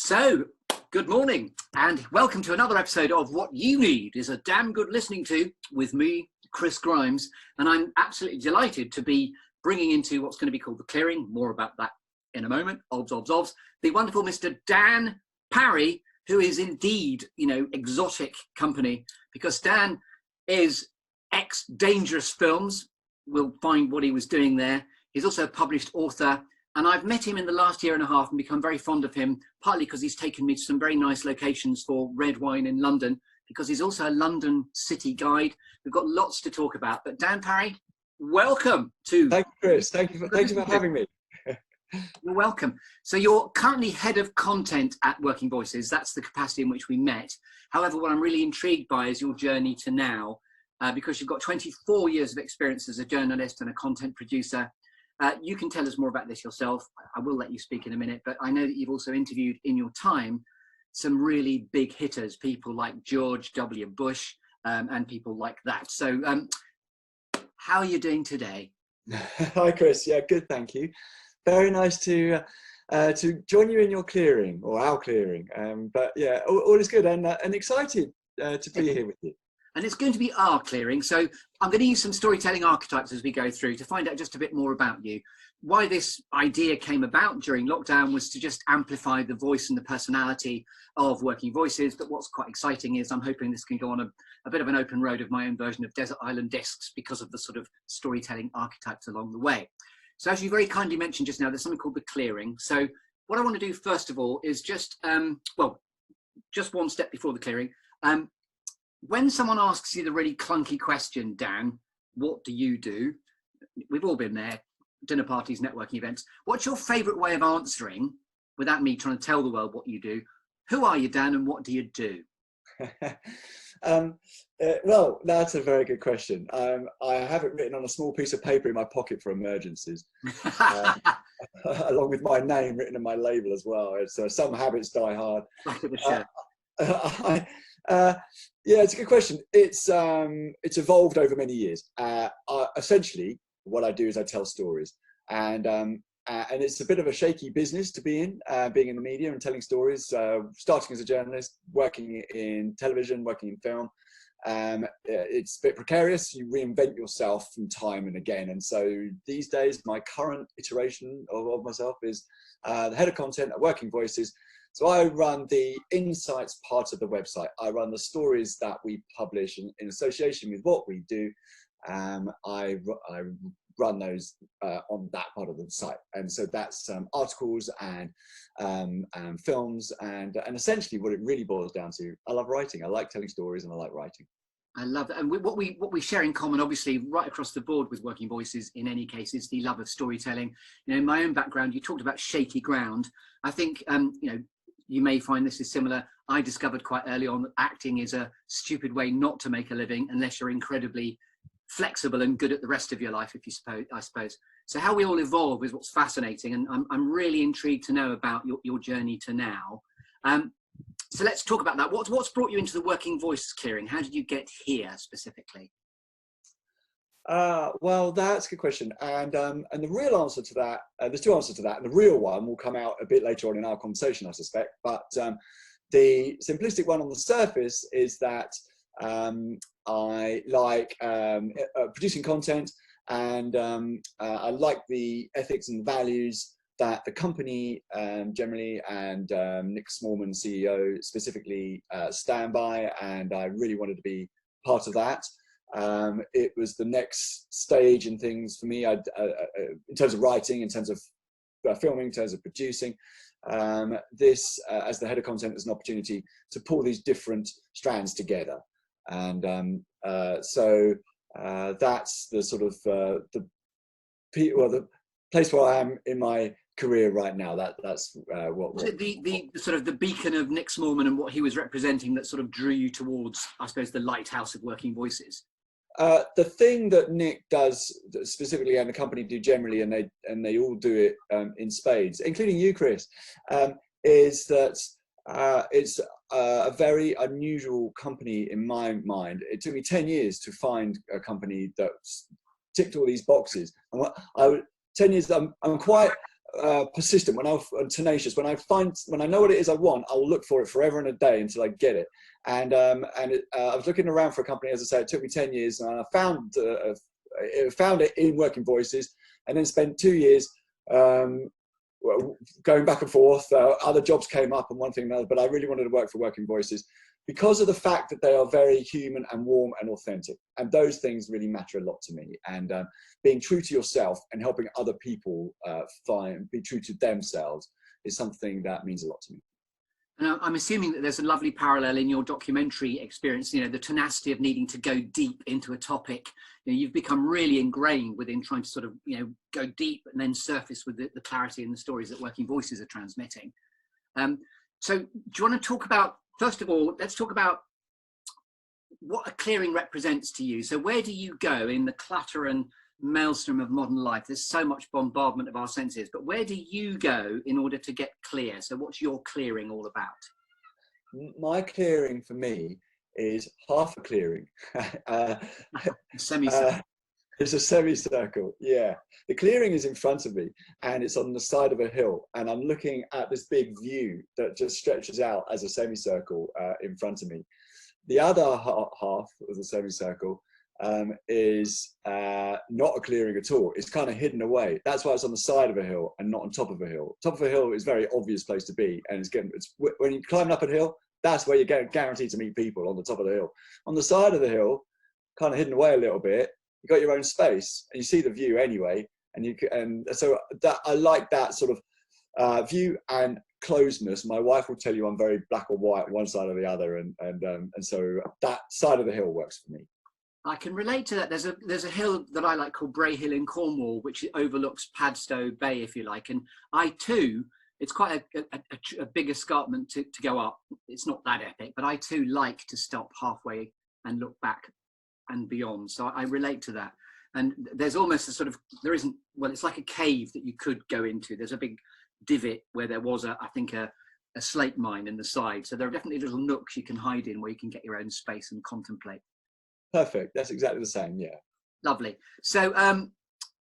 So, good morning and welcome to another episode of What You Need is a Damn Good Listening To with me, Chris Grimes, and I'm absolutely delighted to be bringing into what's going to be called The Clearing, more about that in a moment, obs, the wonderful Mr. Dan Parry, who is indeed, exotic company, because Dan is ex-Dangerous Films. We'll find what he was doing there. He's also a published author, and I've met him in the last year and a half and become very fond of him, partly because he's taken me to some very nice locations for red wine in London, because he's also a London city guide. We've got lots to talk about. But Dan Parry, welcome to... Thank you, Chris. Thank you for having me. You're welcome. So you're currently head of content at Working Voices. That's the capacity in which we met. However, what I'm really intrigued by is your journey to now, because you've got 24 years of experience as a journalist and a content producer. You can tell us more about this yourself. I will let you speak in a minute, but I know that you've also interviewed in your time some really big hitters, people like George W. Bush and people like that. So how are you doing today? Hi, Chris. Yeah, good. Thank you. Very nice to join you in your clearing, or our clearing. But yeah, all is good, and excited to be here with you. And it's going to be our clearing. So I'm going to use some storytelling archetypes as we go through to find out just a bit more about you. Why this idea came about during lockdown was to just amplify the voice and the personality of Working Voices. But what's quite exciting is I'm hoping this can go on a bit of an open road of my own version of Desert Island Discs because of the sort of storytelling archetypes along the way. So as you very kindly mentioned just now, there's something called the clearing. So what I want to do first of all is just, just one step before the clearing. When someone asks you the really clunky question, Dan, what do you do? We've all been there, dinner parties, networking events. What's your favourite way of answering, without me trying to tell the world what you do? Who are you, Dan, and what do you do? Well, that's a very good question. I have it written on a small piece of paper in my pocket for emergencies, along with my name written in my label as well. It's some habits die hard. Yeah, it's a good question. It's evolved over many years. Essentially, what I do is I tell stories, and it's a bit of a shaky business to be in, being in the media and telling stories. Starting as a journalist, working in television, working in film. It's a bit precarious. You reinvent yourself from time and again. And so these days, my current iteration of myself is the head of content at Working Voices. So I run the insights part of the website. I run the stories that we publish in association with what we do. I run those on that part of the site. And so that's articles and films and essentially what it really boils down to. I love writing. I like telling stories and I like writing. I love that. And what we share in common, obviously, right across the board with Working Voices, in any case, is the love of storytelling. In my own background, you talked about shaky ground. I think, you may find this is similar. I discovered quite early on that acting is a stupid way not to make a living unless you're incredibly flexible and good at the rest of your life, I suppose. So how we all evolve is what's fascinating. And I'm really intrigued to know about your journey to now. So let's talk about that. What's brought you into the Working Voices clearing? How did you get here specifically? Well, that's a good question. And the real answer to that, there's two answers to that. And the real one will come out a bit later on in our conversation, I suspect. But the simplistic one on the surface is that I like producing content, and I like the ethics and values that the company generally and Nick Smallman, CEO, specifically stand by, and I really wanted to be part of that. It was the next stage in things for me, in terms of writing, in terms of filming, in terms of producing. This, as the head of content, is an opportunity to pull these different strands together. And so that's the sort of the place where I am in my career right now. That's what was it the sort of the beacon of Nick Smallman and what he was representing that sort of drew you towards, I suppose, the lighthouse of Working Voices? The thing that Nick does specifically, and the company do generally, and they all do it in spades, including you, Chris, is that it's a very unusual company in my mind. It took me 10 years to find a company that ticked all these boxes. 10 years, I'm quite persistent, when I'm tenacious, when I know what it is I want, I'll look for it forever and a day until I get it. And I was looking around for a company, as I say, it took me 10 years, and I found it in Working Voices, and then spent 2 years going back and forth. Other jobs came up and one thing and another, but I really wanted to work for Working Voices because of the fact that they are very human and warm and authentic. And those things really matter a lot to me. And being true to yourself and helping other people be true to themselves is something that means a lot to me. And I'm assuming that there's a lovely parallel in your documentary experience, you know, the tenacity of needing to go deep into a topic. You know, you've become really ingrained within trying to sort of, you know, go deep and then surface with the clarity and the stories that Working Voices are transmitting. So do you want to talk about, first of all, let's talk about what a clearing represents to you. So where do you go in the clutter and maelstrom of modern life? There's so much bombardment of our senses, but where do you go in order to get clear? So what's your clearing all about? My clearing for me is half a clearing. Semicircle. It's a semicircle, yeah. The clearing is in front of me and it's on the side of a hill, and I'm looking at this big view that just stretches out as a semicircle in front of me. The other half of the semicircle is not a clearing at all. It's kind of hidden away. That's why it's on the side of a hill and not on top of a hill. Top of a hill is a very obvious place to be, and when you climb up a hill, that's where you're guaranteed to meet people, on the top of the hill. On the side of the hill, kind of hidden away a little bit, you've got your own space and you see the view anyway. And so that I like that sort of view and closeness. My wife will tell you I'm very black or white, one side or the other, and so that side of the hill works for me. I can relate to that. There's a hill that I like called Bray Hill in Cornwall, which overlooks Padstow Bay, if you like. And I too, it's quite a big escarpment to go up. It's not that epic, but I too like to stop halfway and look back and beyond. So I relate to that. And there's almost a sort of, it's like a cave that you could go into. There's a big divot where there was I think a slate mine in the side. So there are definitely little nooks you can hide in where you can get your own space and contemplate. Perfect. That's exactly the same. Yeah. Lovely. So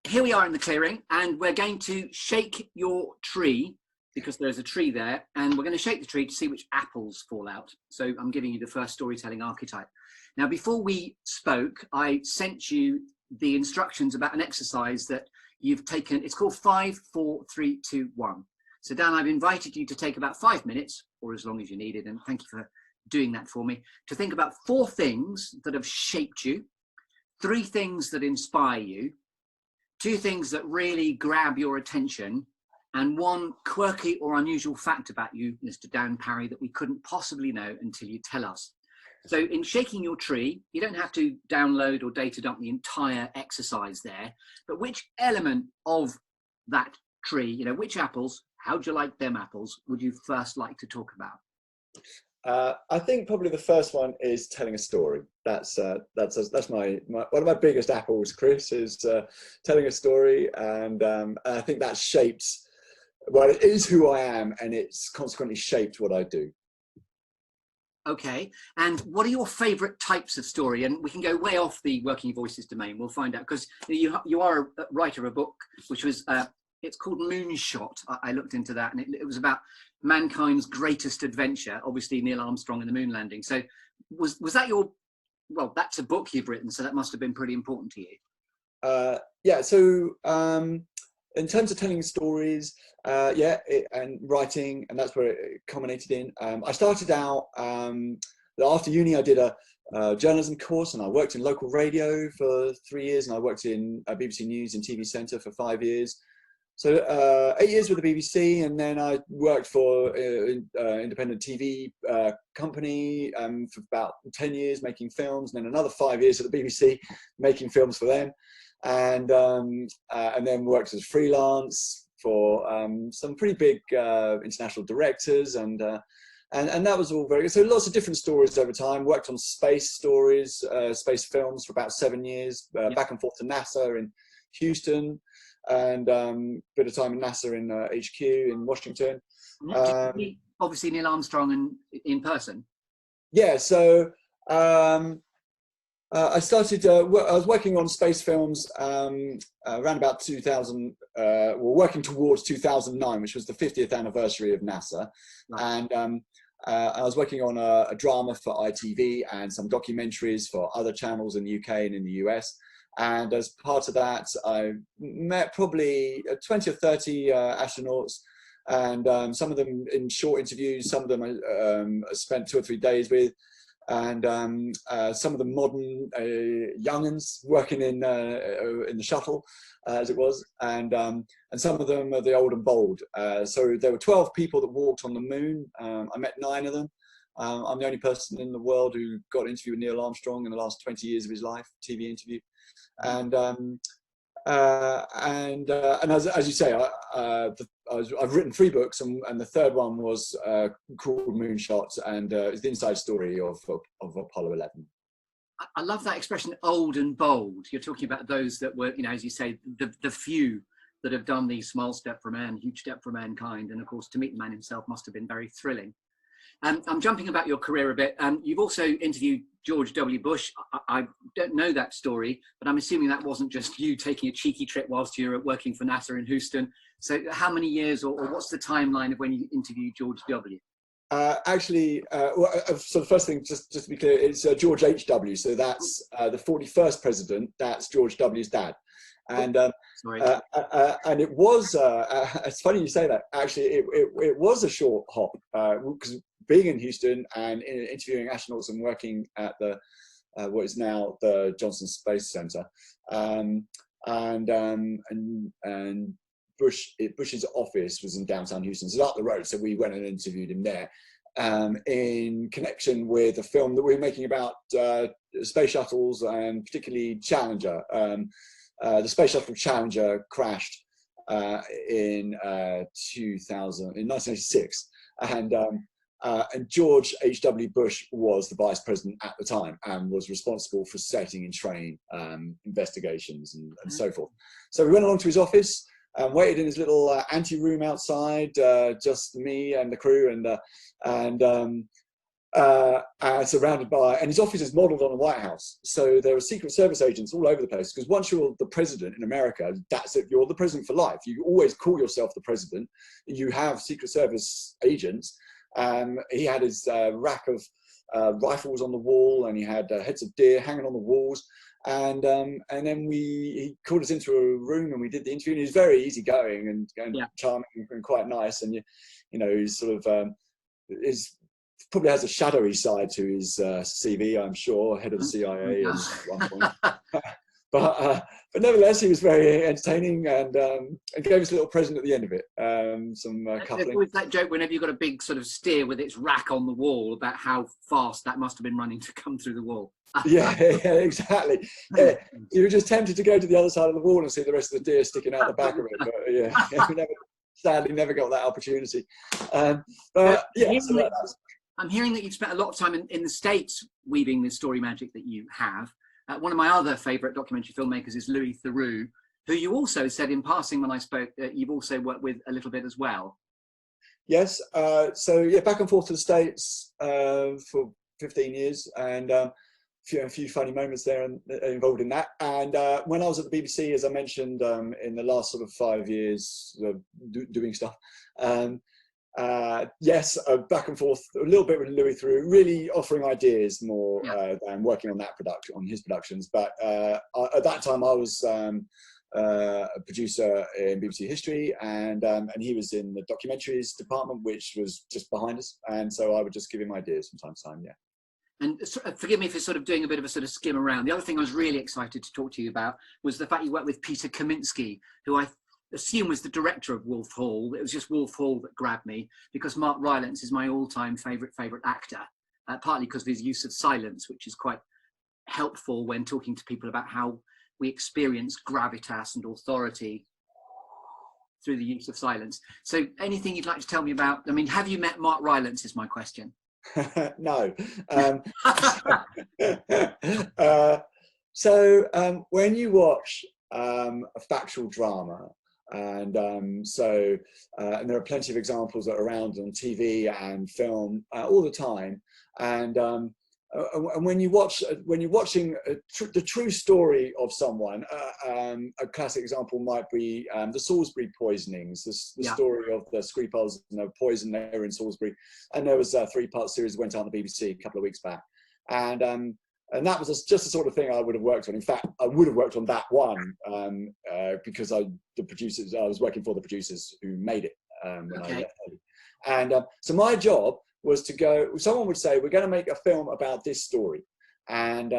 here we are in the clearing, and we're going to shake your tree because there's a tree there, and we're going to shake the tree to see which apples fall out. So I'm giving you the first storytelling archetype. Now, before we spoke, I sent you the instructions about an exercise that you've taken. It's called 5, 4, 3, 2, 1. So Dan, I've invited you to take about 5 minutes, or as long as you needed, and thank you for doing that for me, to think about 4 things that have shaped you, 3 things that inspire you, 2 things that really grab your attention, and 1 quirky or unusual fact about you, Mr. Dan Parry, that we couldn't possibly know until you tell us. So in shaking your tree, you don't have to download or data dump the entire exercise there, but which element of that tree, you know, which apples, how'd you like them apples, would you first like to talk about? I think probably the first one is telling a story. That's my one of my biggest apples, Chris, is telling a story, and I think that shapes, well, it is who I am, and it's consequently shaped what I do. Okay, and what are your favourite types of story? And we can go way off the Working Voices domain. We'll find out, because you are a writer of a book which was it's called Moonshot. I looked into that, and it was about mankind's greatest adventure. Obviously, Neil Armstrong and the moon landing. So, was that your? Well, that's a book you've written, so that must have been pretty important to you. Yeah. So, in terms of telling stories, and writing, and that's where it culminated in. I started out after uni. I did a journalism course, and I worked in local radio for 3 years, and I worked in BBC News and TV Centre for 5 years. So 8 years with the BBC, and then I worked for an independent TV company for about 10 years making films, and then another 5 years at the BBC making films for them, and then worked as freelance for some pretty big international directors, and that was all very good. So lots of different stories over time. Worked on space stories, space films for about 7 years, back and forth to NASA in Houston, and bit of time in NASA in HQ in Washington. Obviously Neil Armstrong in person. Yeah, so I I started. I was working on space films around about 2000. Working towards 2009, which was the 50th anniversary of NASA, Right. and I was working on a drama for ITV and some documentaries for other channels in the UK and in the US. And as part of that, I met probably 20 or 30 astronauts, and some of them in short interviews, some of them I spent 2 or 3 days with, and some of the modern young'uns working in the shuttle, as it was, and some of them are the old and bold. So there were 12 people that walked on the moon. I met 9 of them. I'm the only person in the world who got an interview with Neil Armstrong in the last 20 years of his life, TV interview. And as you say, I've written 3 books, and the third one was called Moonshots, and it's the inside story of Apollo 11. I love that expression, old and bold. You're talking about those that were, as you say, the few that have done the small step for man, huge step for mankind. And of course, to meet the man himself must have been very thrilling. I'm jumping about your career a bit. You've also interviewed George W. Bush. I don't know that story, but I'm assuming that wasn't just you taking a cheeky trip whilst you were working for NASA in Houston. So how many years, or what's the timeline of when you interviewed George W.? So the first thing, just to be clear, it's George H.W. So that's the 41st president. That's George W.'s dad. And and it was it's funny you say that. Actually, it was a short hop, because being in Houston and interviewing astronauts and working at the what is now the Johnson Space Center, and Bush's office was in downtown Houston, so up the road. So we went and interviewed him there, in connection with a film that we were making about space shuttles, and particularly Challenger. The space shuttle Challenger crashed in 1986, and George H.W. Bush was the vice president at the time and was responsible for setting in train investigations and so forth. So we went along to his office and waited in his little ante-room outside, just me and the crew, surrounded by, and his office is modelled on the White House. So there are Secret Service agents all over the place, because once you're the president in America, that's it, you're the president for life. You always call yourself the president. You have Secret Service agents. He had his rack of rifles on the wall, and he had heads of deer hanging on the walls. And then he called us into a room, and we did the interview. And he was very easygoing and charming and quite nice. And he's sort of probably has a shadowy side to his CV, I'm sure, head of the CIA at one point. But nevertheless, he was very entertaining, and gave us a little present at the end of it. Some coupling. There's always that joke whenever you've got a big sort of steer with its rack on the wall about how fast that must have been running to come through the wall. yeah, exactly. Yeah, you were just tempted to go to the other side of the wall and see the rest of the deer sticking out the back of it. But we sadly never got that opportunity. I'm hearing that you've spent a lot of time in the States weaving this story magic that you have. One of my other favourite documentary filmmakers is Louis Theroux, who you also said in passing when I spoke that you've also worked with a little bit as well. Yes. Back and forth to the States for 15 years, and a few funny moments there involved in that. And when I was at the BBC, as I mentioned, in the last sort of 5 years doing stuff, back and forth a little bit with Louis Theroux, really offering ideas more than working on his productions. But at that time, I was a producer in BBC History, and he was in the documentaries department, which was just behind us. And so I would just give him ideas from time to time. Yeah. And forgive me for sort of doing a bit of a sort of skim around. The other thing I was really excited to talk to you about was the fact you worked with Peter Kaminsky, who I assume was the director of Wolf Hall. It was just Wolf Hall that grabbed me, because Mark Rylance is my all-time favourite actor, partly because of his use of silence, which is quite helpful when talking to people about how we experience gravitas and authority through the use of silence. So anything you'd like to tell me about? I mean, have you met Mark Rylance is my question. No. When you watch a factual drama, and and there are plenty of examples that are around on TV and film all the time, and and when you're watching the true story of someone, a classic example might be the Salisbury poisonings, the story of the Skripals and the poison there in Salisbury, and there was a 3-part series that went out on the BBC a couple of weeks back, and that was just the sort of thing I would have worked on. In fact, I would have worked on that one because I was working for the producers who made it when I left. And so my job was to go. Someone would say, "We're going to make a film about this story," and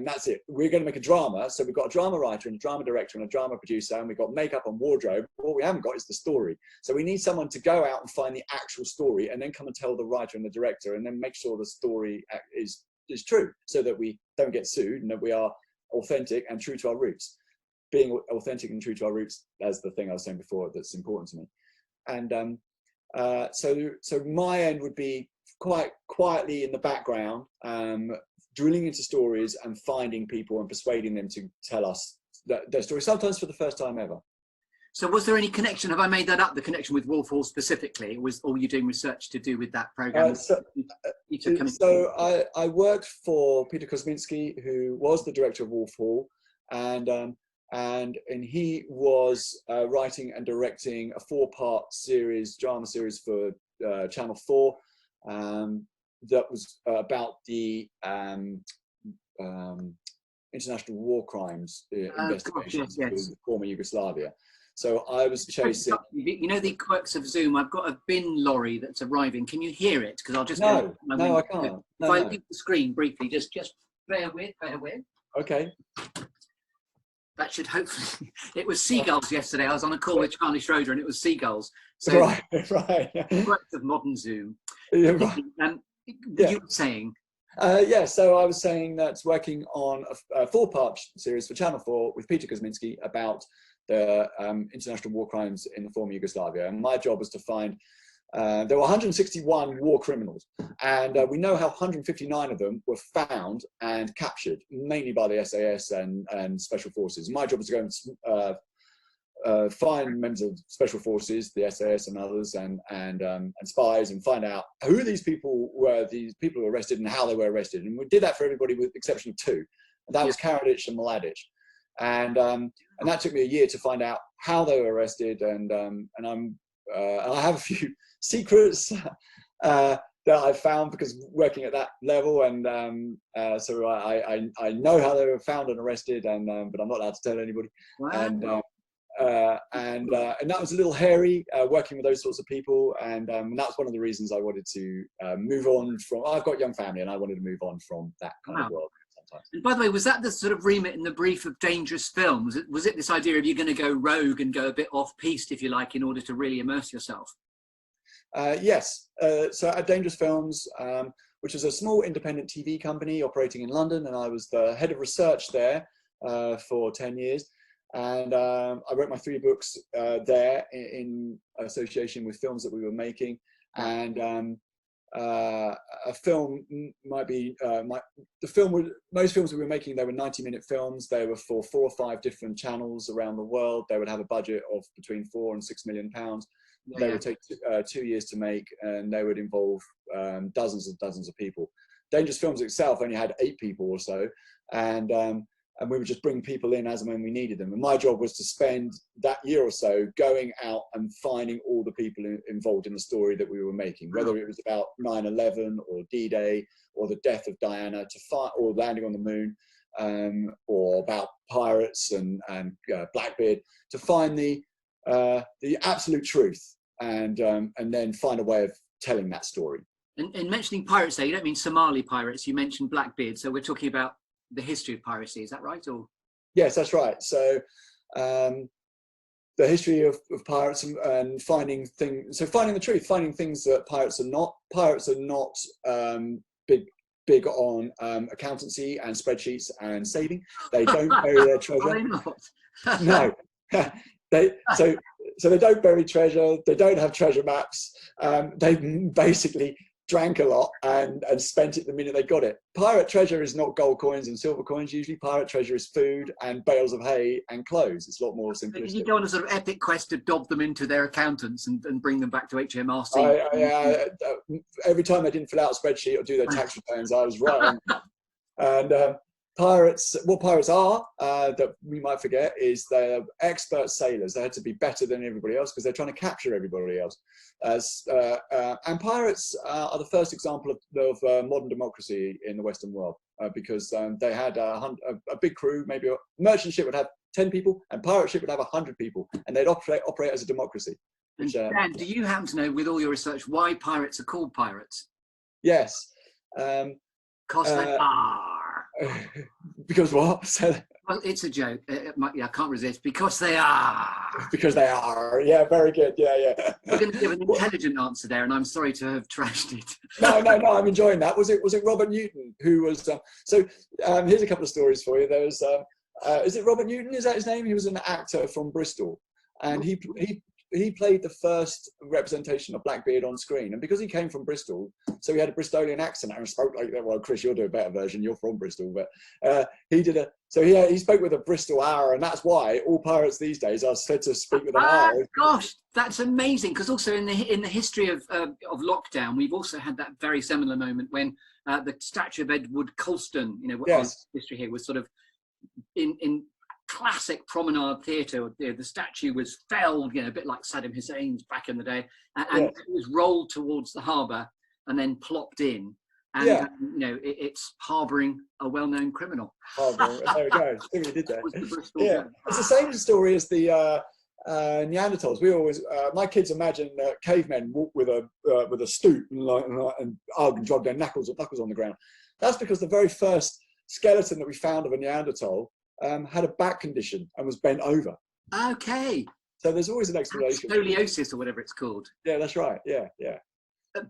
that's it. We're going to make a drama. So we've got a drama writer and a drama director and a drama producer, and we've got makeup and wardrobe. What we haven't got is the story. So we need someone to go out and find the actual story, and then come and tell the writer and the director, and then make sure the story is true, so that we don't get sued and that we are authentic and true to our roots. Being authentic and true to our roots, that's the thing I was saying before that's important to me. And so my end would be quite quietly in the background, drilling into stories and finding people and persuading them to tell us their story, sometimes for the first time ever. So was there any connection? Have I made that up, the connection with Wolf Hall specifically? Was all you doing research to do with that program? I worked for Peter Kosminski, who was the director of Wolf Hall, and he was writing and directing a 4-part drama series for Channel 4 that was about the international war crimes investigations in former Yugoslavia. So I was chasing. You know the quirks of Zoom. I've got a bin lorry that's arriving. Can you hear it? Because I'll just I can't. If I leave the screen briefly, just bear with. Okay. That should hopefully. It was seagulls yesterday. I was on a call with Charlie Schroeder, and it was seagulls. So right. Quirks of modern Zoom. Yeah, right. You were saying. So I was saying that working on a 4-part series for Channel 4 with Peter Kosminski about the international war crimes in the former Yugoslavia. And my job was to find, there were 161 war criminals, and we know how 159 of them were found and captured, mainly by the SAS and Special Forces. My job was to go and find members of Special Forces, the SAS and others, and spies, and find out who these people were, these people who were arrested, and how they were arrested. And we did that for everybody with the exception of 2. And that was Karadzic and Mladic. And that took me a year to find out how they were arrested. And I have a few secrets that I found because working at that level. And so I know how they were found and arrested, but I'm not allowed to tell anybody. Wow. And that was a little hairy, working with those sorts of people, and that's one of the reasons I wanted to move on from. I've got a young family, and I wanted to move on from that kind of world. Sometimes. And by the way, was that the sort of remit in the brief of Dangerous Films? Was it this idea of you're going to go rogue and go a bit off-piste, if you like, in order to really immerse yourself? Yes. So at Dangerous Films, which was a small independent TV company operating in London, and I was the head of research there for 10 years. And I wrote my 3 books there in association with films that we were making. And a film might be most films we were making, they were 90-minute films. They were for 4 or 5 different channels around the world. They would have a budget of between £4 and £6 million. They would take 2 years to make, and they would involve dozens of people. Dangerous Films itself only had 8 people or so, and we would just bring people in as and when we needed them. And my job was to spend that year or so going out and finding all the people involved in the story that we were making, whether it was about 9/11 or D-Day or the death of Diana, or landing on the moon, or about pirates and Blackbeard, to find the absolute truth, and then find a way of telling that story. And mentioning pirates there, you don't mean Somali pirates, you mentioned Blackbeard, so we're talking about the history of piracy, is that right? Or yes, that's right. So the history of pirates and finding things. So finding the truth, finding things that pirates are not. Pirates are not big on accountancy and spreadsheets and saving. They don't bury their treasure. Are they not? No. So they don't bury treasure. They don't have treasure maps. They basically drank a lot, and spent it the minute they got it. Pirate treasure is not gold coins and silver coins. Usually pirate treasure is food and bales of hay and clothes. It's a lot more simplistic. You go on a sort of epic quest to dob them into their accountants and bring them back to HMRC. Every time they didn't fill out a spreadsheet or do their tax returns, I was right on. And pirates, what pirates are, that we might forget, is they're expert sailors. They had to be better than everybody else because they're trying to capture everybody else. And pirates are the first example of modern democracy in the Western world, because they had a big crew. Maybe a merchant ship would have 10 people and pirate ship would have 100 people, and they'd operate as a democracy. Which, Dan, do you happen to know, with all your research, why pirates are called pirates? Yes. Because they are. Because what? Well, it's a joke. I can't resist. Because they are. Because they are. Yeah, very good. Yeah. We're going to give an intelligent answer there, and I'm sorry to have trashed it. No, I'm enjoying that. Was it Robert Newton who was? Here's a couple of stories for you. There was. Is it Robert Newton? Is that his name? He was an actor from Bristol, and he played the first representation of Blackbeard on screen. And because he came from Bristol, so he had a Bristolian accent and spoke like that. Well, Chris, you'll do a better version. You're from Bristol, but he spoke with a Bristol R, and that's why all pirates these days are said to speak with an R. Gosh, that's amazing. Because also in the history of lockdown, we've also had that very similar moment when the statue of Edward Colston, Yes. history here was sort of in classic promenade theatre. The statue was felled, a bit like Saddam Hussein's back in the day, and it was rolled towards the harbour and then plopped in. And it's harbouring a well-known criminal. Oh, there we go. See what you did there. Yeah, it's the same story as the Neanderthals. We always, my kids imagine cavemen walk with a stoop and drop their knuckles on the ground. That's because the very first skeleton that we found of a Neanderthal had a back condition and was bent over. Okay. So there's always an explanation. Scoliosis or whatever it's called. Yeah, that's right. Yeah.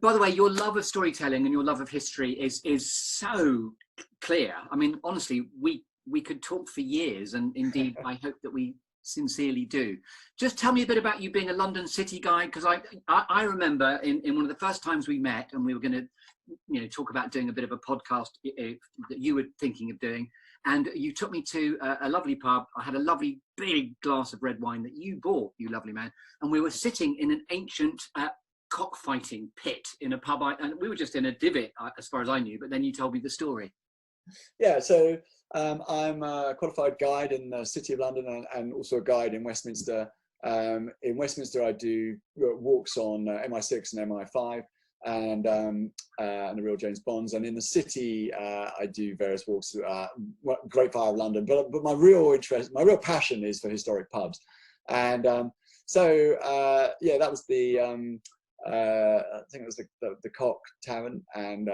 By the way, your love of storytelling and your love of history is so clear. I mean, honestly, we could talk for years, and indeed, I hope that we sincerely do. Just tell me a bit about you being a London city guy, because I remember in one of the first times we met, and we were going to talk about doing a bit of a podcast that you were thinking of doing. And you took me to a lovely pub. I had a lovely big glass of red wine that you bought, you lovely man. And we were sitting in an ancient cockfighting pit in a pub. And we were just in a divot, as far as I knew. But then you told me the story. Yeah, so I'm a qualified guide in the City of London and also a guide in Westminster. In Westminster, I do walks on MI6 and MI5. And the real James Bonds, and in the city I do various walks, Great Fire of London, but my real passion is for historic pubs, and that was the I think it was the Cock Tavern, and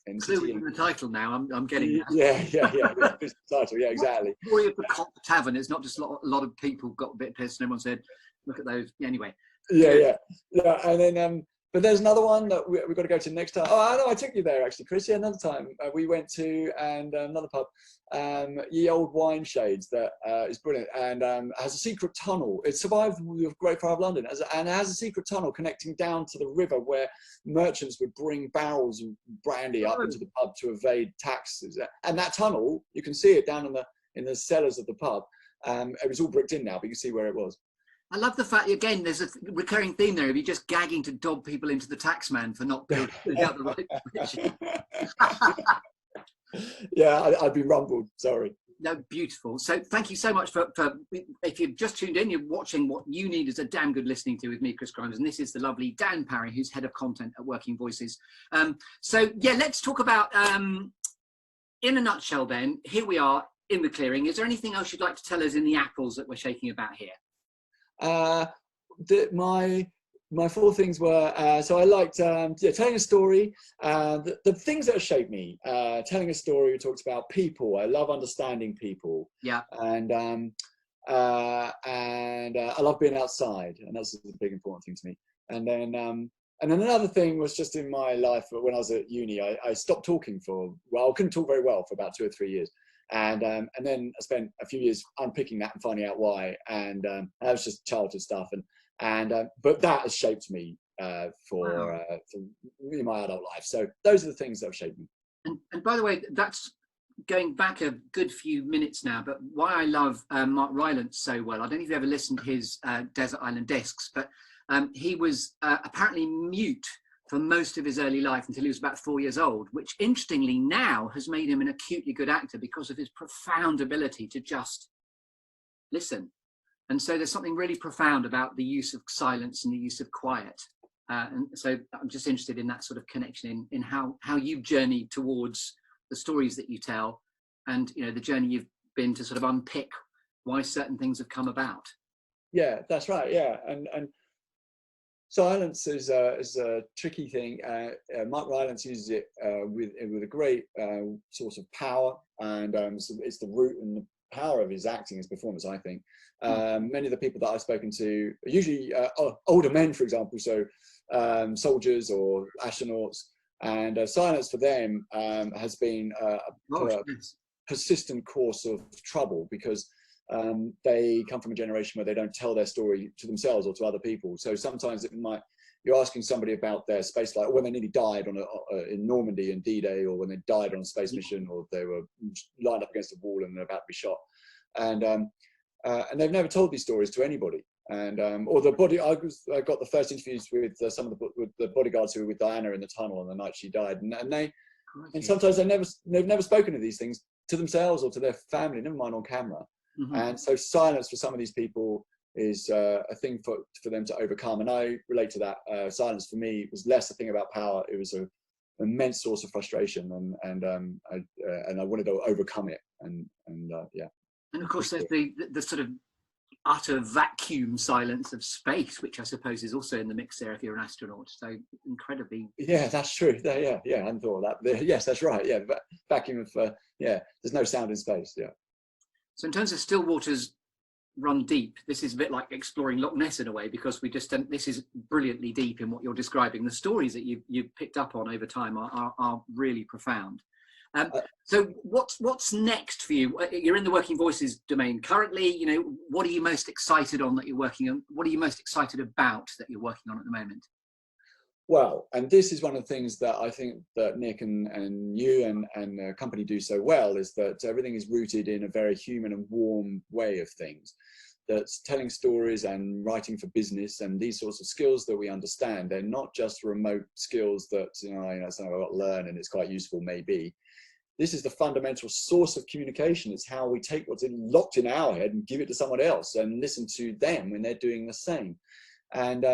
in Clearly in the title now, I'm getting that. Yeah, the title, yeah, exactly. The story of the Cock Tavern. It's not just a lot of people got a bit pissed, and everyone said, "Look at those." Anyway. Yeah, and then. But there's another one that we've got to go to next time. Oh, I know, I took you there actually, Chris. Yeah, another time we went to another pub, Ye Old Wine Shades, that is brilliant and has a secret tunnel. It survived the Great Fire of London and has a secret tunnel connecting down to the river where merchants would bring barrels of brandy up into the pub to evade taxes. And that tunnel, you can see it down in the cellars of the pub. It was all bricked in now, but you can see where it was. I love the fact, again, there's a recurring theme there of you just gagging to dob people into the tax man for not filling out the right position. Yeah, I'd be rumbled, sorry. No, beautiful. So thank you so much for if you've just tuned in, you're watching what you need is a damn good listening to with me, Chris Grimes, and this is the lovely Dan Parry, who's head of content at Working Voices. Let's talk about, in a nutshell then, here we are in the clearing. Is there anything else you'd like to tell us in the apples that we're shaking about here? My four things were so I liked telling a story. The things that have shaped me, telling a story. We talked about people. I love understanding people. Yeah. And I love being outside, and that's a big important thing to me. And then another thing was just in my life when I was at uni, I stopped talking I couldn't talk very well for about 2 or 3 years. And then I spent a few years unpicking that and finding out why. And that was just childhood stuff. But that has shaped me for in my adult life. So those are the things that have shaped me. And by the way, that's going back a good few minutes now, but why I love Mark Rylance so well, I don't know if you've ever listened to his Desert Island Discs, but he was apparently mute for most of his early life until he was about 4 years old, which interestingly now has made him an acutely good actor because of his profound ability to just listen. And so there's something really profound about the use of silence and the use of quiet. And so I'm just interested in that sort of connection in how you've journeyed towards the stories that you tell, and the journey you've been to sort of unpick why certain things have come about. Yeah, that's right. Yeah, and silence is a tricky thing. Mark Rylance uses it with a great source of power, and so it's the root and the power of his acting, his performance, I think. Many of the people that I've spoken to are usually older men, for example, so soldiers or astronauts, and silence for them has been a persistent course of trouble, because they come from a generation where they don't tell their story to themselves or to other people. So sometimes you're asking somebody about their space life, or when they nearly died in Normandy in D-Day, or when they died on a space mission, or they were lined up against a wall and they're about to be shot, and they've never told these stories to anybody. And or the body, I got the first interviews with some of the bodyguards who were with Diana in the tunnel on the night she died, and sometimes they've never spoken of these things to themselves or to their family, never mind on camera. Mm-hmm. And so silence for some of these people is a thing for them to overcome. And I relate to that. Silence for me was less a thing about power. It was an immense source of frustration, and I wanted to overcome it. And yeah. And of course, there's the sort of utter vacuum silence of space, which I suppose is also in the mix there if you're an astronaut. So incredibly. Yeah, that's true. Yeah, I hadn't thought of that. Yes, that's right. Yeah, vacuum of there's no sound in space. Yeah. So in terms of still waters run deep, this is a bit like exploring Loch Ness in a way, because this is brilliantly deep in what you're describing. The stories that you've picked up on over time are really profound. So what's next for you? You're in the Working Voices domain currently. What are you most excited on that you're working on? What are you most excited about that you're working on at the moment? Well, and this is one of the things that I think that Nick and you and the company do so well, is that everything is rooted in a very human and warm way of things. That's telling stories and writing for business and these sorts of skills that we understand. They're not just remote skills that something I've got to learn and it's quite useful maybe. This is the fundamental source of communication. It's how we take what's locked in our head and give it to someone else and listen to them when they're doing the same. And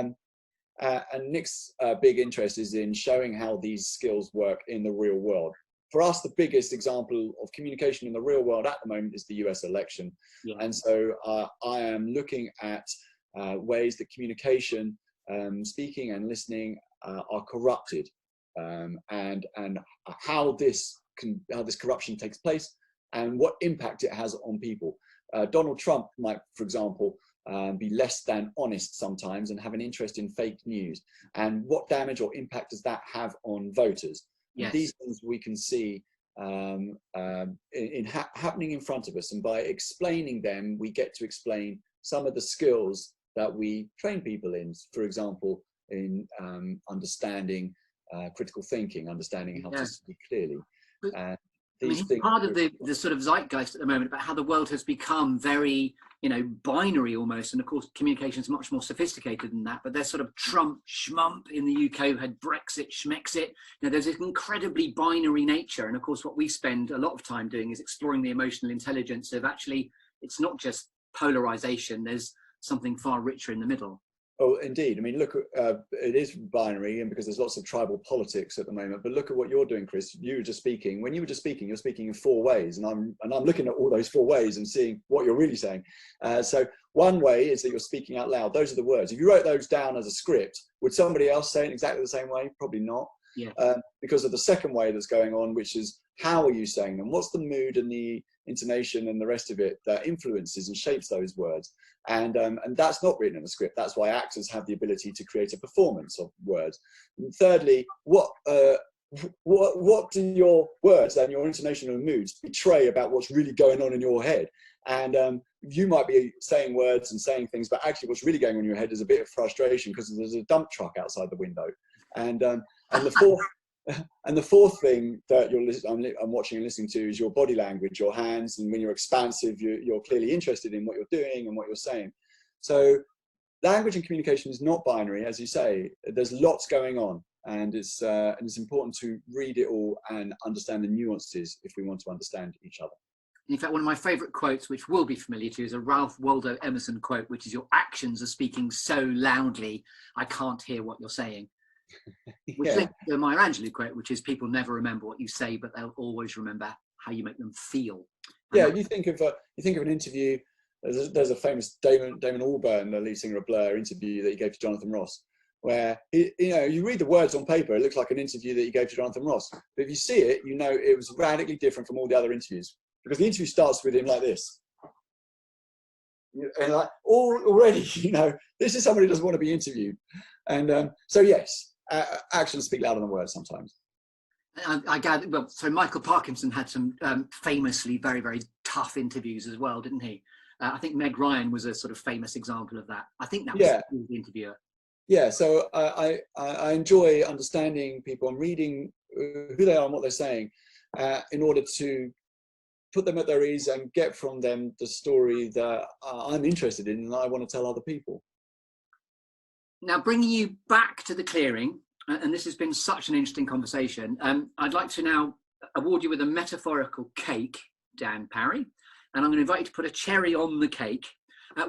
Nick's big interest is in showing how these skills work in the real world. For us, the biggest example of communication in the real world at the moment is the US election. Yeah. And so I am looking at ways that communication, speaking and listening are corrupted, and how this corruption takes place and what impact it has on people. Donald Trump might, for example, be less than honest sometimes and have an interest in fake news. And what damage or impact does that have on voters? Yes. These things we can see happening in front of us. And by explaining them, we get to explain some of the skills that we train people in, for example, in understanding critical thinking, understanding how to speak clearly. Part of the sort of zeitgeist at the moment about how the world has become very, binary almost. And of course, communication is much more sophisticated than that. But there's sort of Trump, schmump in the UK, who had Brexit, schmexit. There's this incredibly binary nature. And of course, what we spend a lot of time doing is exploring the emotional intelligence of actually, it's not just polarization. There's something far richer in the middle. Oh, indeed. I mean, look, it is binary, and because there's lots of tribal politics at the moment. But look at what you're doing, Chris. You were just speaking. When you were just speaking, you're speaking in 4 ways, and I'm looking at all those 4 ways and seeing what you're really saying. So one way is that you're speaking out loud. Those are the words. If you wrote those down as a script, would somebody else say it exactly the same way? Probably not. Yeah. Because of the second way that's going on, which is how are you saying them? What's the mood and the intonation and the rest of it that influences and shapes those words? And that's not written in the script. That's why actors have the ability to create a performance of words. And thirdly, what do your words and your intonation and moods betray about what's really going on in your head? And you might be saying words and saying things, but actually what's really going on in your head is a bit of frustration because there's a dump truck outside the window. And the fourth and the fourth thing that I'm watching and listening to is your body language, your hands, and when you're expansive, you're clearly interested in what you're doing and what you're saying. So language and communication is not binary, as you say. There's lots going on, and it's important to read it all and understand the nuances if we want to understand each other. In fact, one of my favourite quotes, which will be familiar to you, is a Ralph Waldo Emerson quote, which is, "Your actions are speaking so loudly, I can't hear what you're saying." Which Yeah. links to the Maya Angelou quote, which is, "People never remember what you say, but they'll always remember how you make them feel." Yeah, you think of an interview. There's a famous Damon Albarn, the lead singer of Blur, interview that he gave to Jonathan Ross, where you read the words on paper, it looks like an interview that he gave to Jonathan Ross, but if you see it, you know it was radically different from all the other interviews, because the interview starts with him like this, and like already, this is somebody who doesn't want to be interviewed, and so yes. Actions speak louder than words sometimes. I gather, well, so Michael Parkinson had some famously very, very tough interviews as well, didn't he? I think Meg Ryan was a sort of famous example of that. I think that was the interviewer. Yeah, so I enjoy understanding people and reading who they are and what they're saying in order to put them at their ease and get from them the story that I'm interested in and I want to tell other people. Now, bringing you back to the clearing, and this has been such an interesting conversation, I'd like to now award you with a metaphorical cake, Dan Parry, and I'm going to invite you to put a cherry on the cake.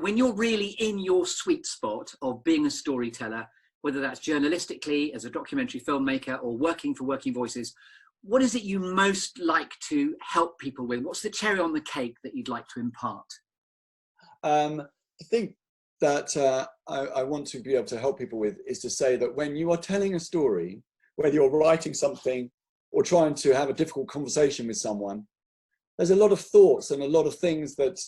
When you're really in your sweet spot of being a storyteller, whether that's journalistically, as a documentary filmmaker, or working for Working Voices, what is it you most like to help people with? What's the cherry on the cake that you'd like to impart? I think that I want to be able to help people with is to say that when you are telling a story, whether you're writing something or trying to have a difficult conversation with someone, there's a lot of thoughts and a lot of things that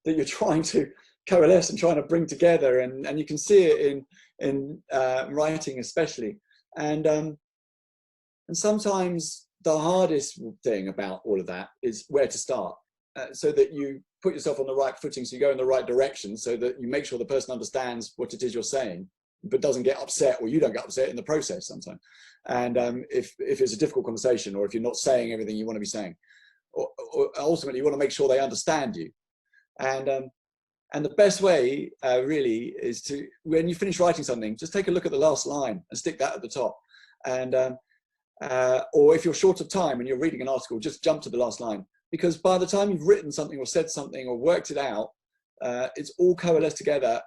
you're trying to coalesce and trying to bring together, and you can see it in writing especially, and sometimes the hardest thing about all of that is where to start, so that you put yourself on the right footing, so you go in the right direction, so that you make sure the person understands what it is you're saying, but doesn't get upset, or you don't get upset in the process sometimes. And if it's a difficult conversation, or if you're not saying everything you want to be saying, or ultimately you want to make sure they understand you. And the best way really is to, when you finish writing something, just take a look at the last line and stick that at the top. And or if you're short of time and you're reading an article, just jump to the last line. Because by the time you've written something or said something or worked it out, it's all coalesced together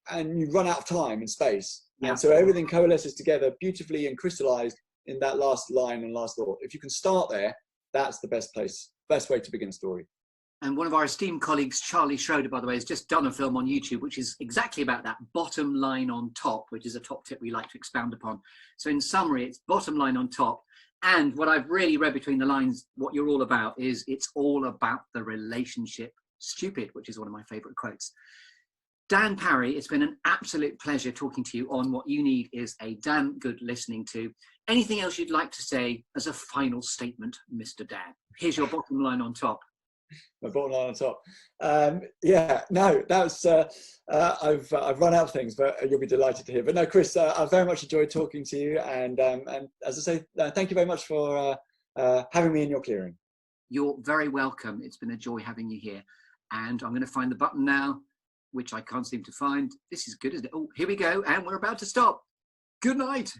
and you run out of time and space. Yeah. And so everything coalesces together beautifully and crystallized in that last line and last thought. If you can start there, that's the best way to begin a story. And one of our esteemed colleagues, Charlie Schroeder, by the way, has just done a film on YouTube, which is exactly about that bottom line on top, which is a top tip we like to expound upon. So in summary, it's bottom line on top. And what I've really read between the lines, what you're all about is it's all about the relationship stupid, which is one of my favorite quotes. Dan Parry, it's been an absolute pleasure talking to you on What You Need Is a Damn Good Listening To. Anything else you'd like to say as a final statement, Mr. Dan? Here's your bottom line on top. My bottom line on top. Yeah, no, that's I've run out of things, but you'll be delighted to hear. But no, Chris, I very much enjoyed talking to you, and as I say, thank you very much for having me in your clearing. You're very welcome. It's been a joy having you here, and I'm going to find the button now, which I can't seem to find. This is good, isn't it? Oh, here we go, and we're about to stop. Good night.